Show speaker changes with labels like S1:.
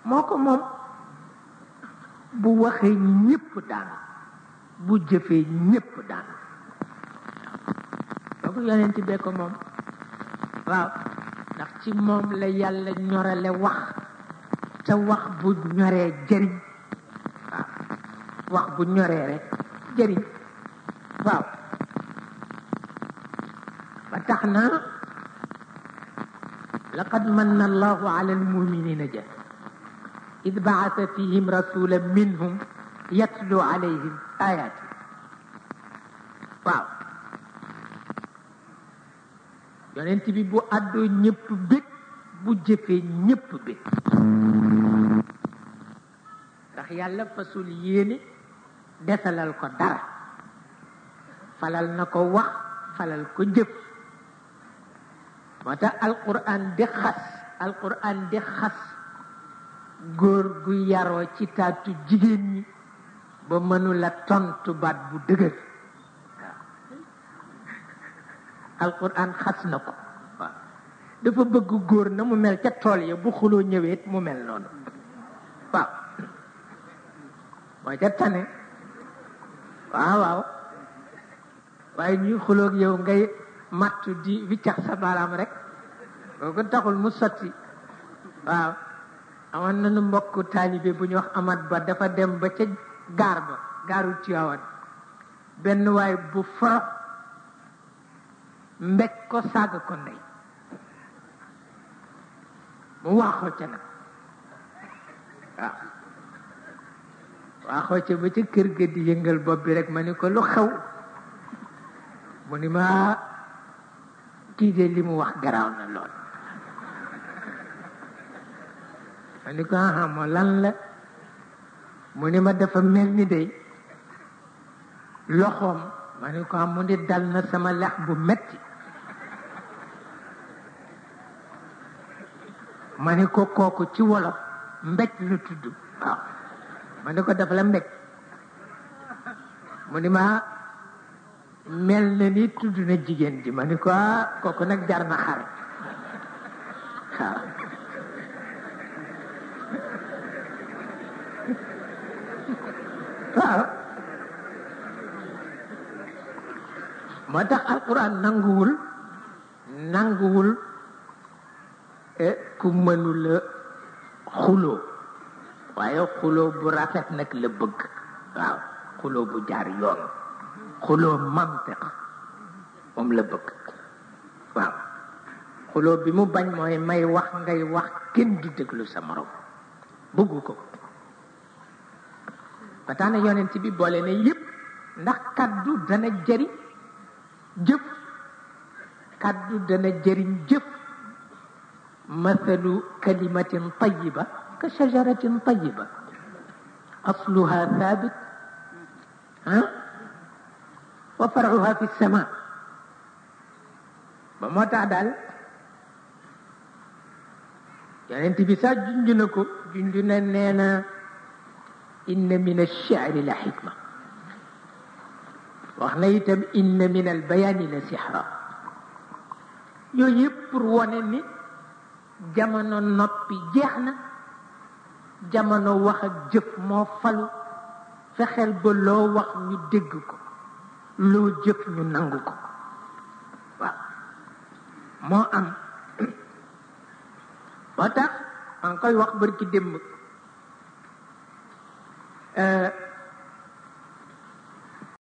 S1: moo ko moom. bu waxee ñépp daanu bu jëfee ñépp daanu boobu yonent bee ko moom. waaw ndax ci moom la yàlla ñorale wax te wax bu ñoree jëriñ. waaw wax bu ñoree rek jëriñ. waaw ba tax na laqad manna allahu ala almuminina ja id baasa fihim rasulan minhum yatlu alayhim ayati. waaw yonent bi bu àddoo ñëpp bég bu jëfee ñëpp bég ndax yàlla fasul yéene desalal ko dara falal na ko wax falal ko jëf. moo tax alquran di xas góor gu yaroo ci taatu jigéen ñi ba mënula tontu baat bu dëgër. alquran xas na ko. waaw dafa bëgg góor na mu mel ca tool ya bu xuloo ñëwee mu mel noonu. waaw moo ca tane. waaw waaye ñuy xuloog yow ngay mattu di wiccax sa baaraam rek kooku taxul mu sotti. waaw amoon nañu mbokk taalibe bu ñu wax Amat Ba dafa dem ba ca gaaru Tiwaawan benn waay bu forox mbéj ko saaga ko ndey mu waaxoo ca nag. waaw waaxoo ca ba ca kër ga di yëngal bopp bi rek ma ni ko lu xew mu ni ma kii de li mu wax garaaw na lool. ma ni ko moo lan la mu ni ma dafa mel ni day loxoom ma ni ko mu ni dal na sama lex bu metti ma ni ko kooku ci wolof mbéj la tudd. waaw ma ni ko dafa la mbéj mu ni ma mel na ni tudd na jigéen ji ma ni ko kooku nag jar na xare. waaw moo tax alquran nanguwul ku mënula xuloo waaye xuloo bu rafet nag la bëgg. waaw xuloo bu jaar yoon xuloo mantiq moom la bëgg. waaw xuloo bi mu bañ mooy may wax ngay wax kenn du déglu sa morom bëggu ko. ba tax na yonent bi boole ne yépp ndax kaddu dana jëriñ jëf. kaddu dana jëriñ jëf. mathalu kalimatin tayyiba ka shajaratin tayyiba asluha thabit wa far'uha fi sama. ba moo tax daal yonent bi sax junj na ko junj na nee na inna min ash-shi'ri la hikma wax na itam inna min al-bayani la sihra. yooyu yëpp pour wone ni jamono noppi jeex na jamono wax ak jëf moo falu. fexeel ba loo wax ñu dégg ko loo jëf ñu nangu ko. waaw moo am. moo tax maa ngi koy wax barki démb